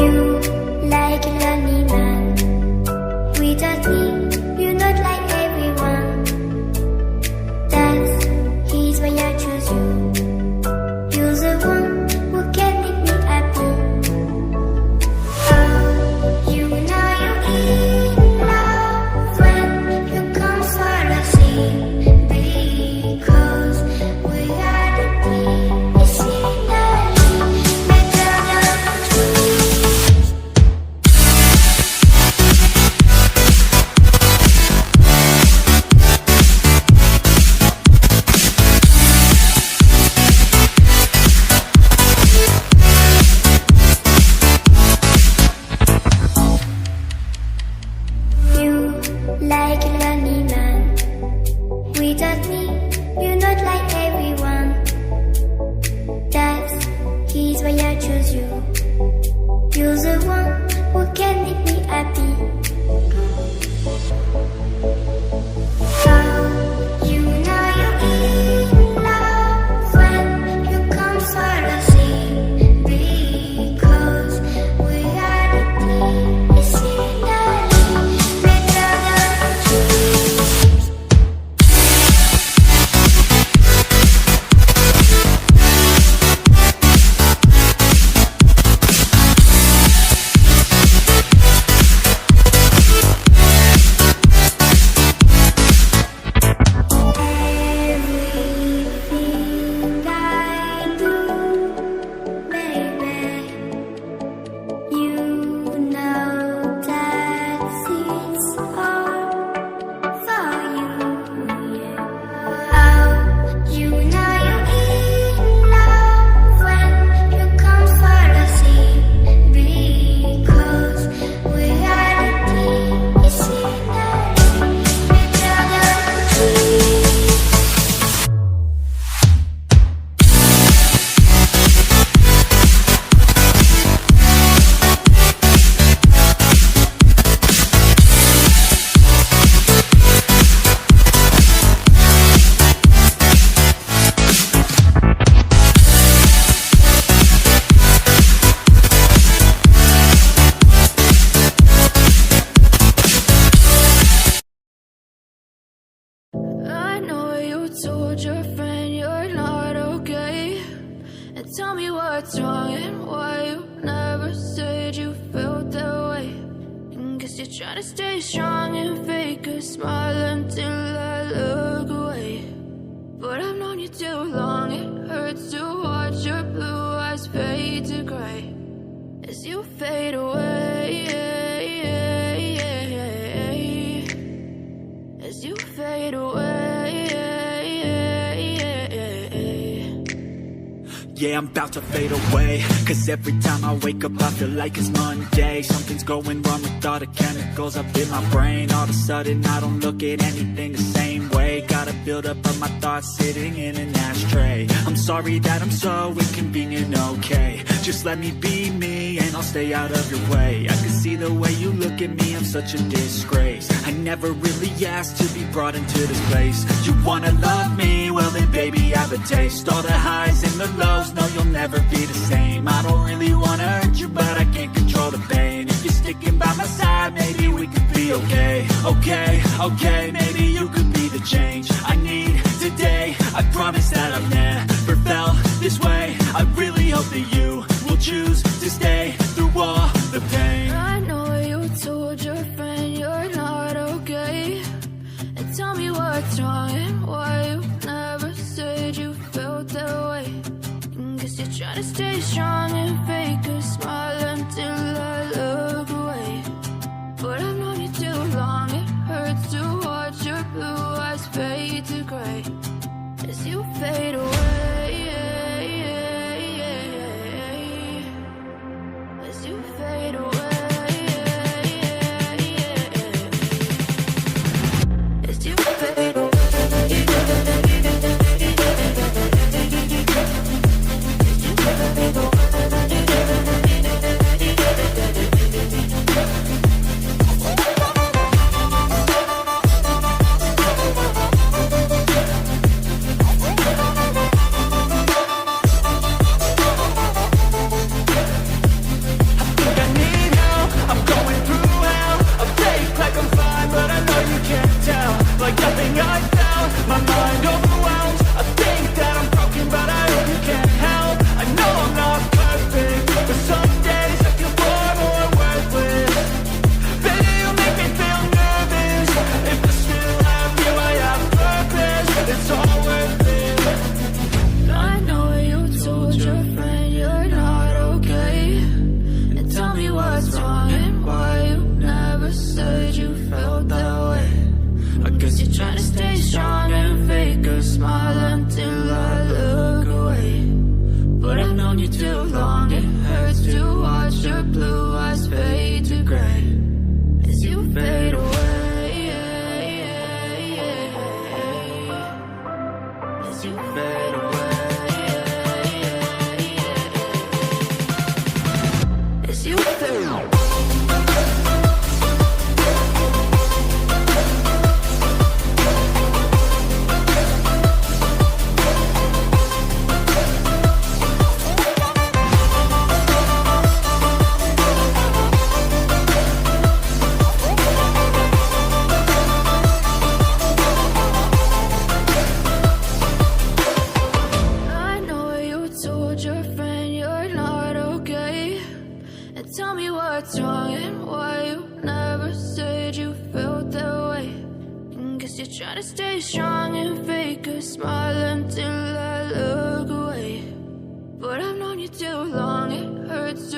You like a lonely man. Without me, you're not like everyone. That's he's why I choose you. You're the one who can make me happy. Oh, you know you're in love when you come for the sea. Because we are the peace in the better than trees. You like a lonely man. Without me, you're not like everyone. That's he's why I choose you. You're the one who can make me happy. Oh, you know you're in love when you come for the sea. Because we are the peace in the better than trees. Everything I do, baby, you know that it's all for you. Yeah. Oh, you know you're in love when you come for the sea. Because we are the peace in the better than trees. I know you told your friend you're not okay. And tell me what's wrong and why you never said you felt that way. And guess you're trying to stay strong and fake a smile until I look away. But I've known you too long, it hurts to watch your blue eyes fade to gray as you fade away. As you fade away. Yeah, I'm about to fade away. Cause every time I wake up I feel like it's Monday. Something's going wrong with all the chemicals up in my brain. All of a sudden I don't look at anything the same way. Gotta build up of my thoughts sitting in an ashtray. I'm sorry that I'm so inconvenient, okay. Just let me be me and I'll stay out of your way. I can see the way you look at me, I'm such a disgrace. I never really asked to be brought into this place. You wanna love me? Well then baby I have a taste. All the highs and the lows, no you'll never be the same. I don't really wanna hurt you but I can't control the pain. If you're sticking by my side maybe we could be okay. Okay, maybe you could be the change I need today. I promise that I've never felt this way. I really hope that you will choose to stay through all the pain. I know you told your friend you're not okay. And tell me what's wrong and why you never said you felt that way. And guess you're trying to stay strong and fake a smile until I look away. But I've known you too long, it hurts to watch your blue eyes fade to gray as you fade away. 'cause you failed. I know you told your friend you're not okay. And tell me what's wrong and why you never said you felt that way. And guess you're trying to stay strong and fake a smile until I look away. But I've known you too long, it hurts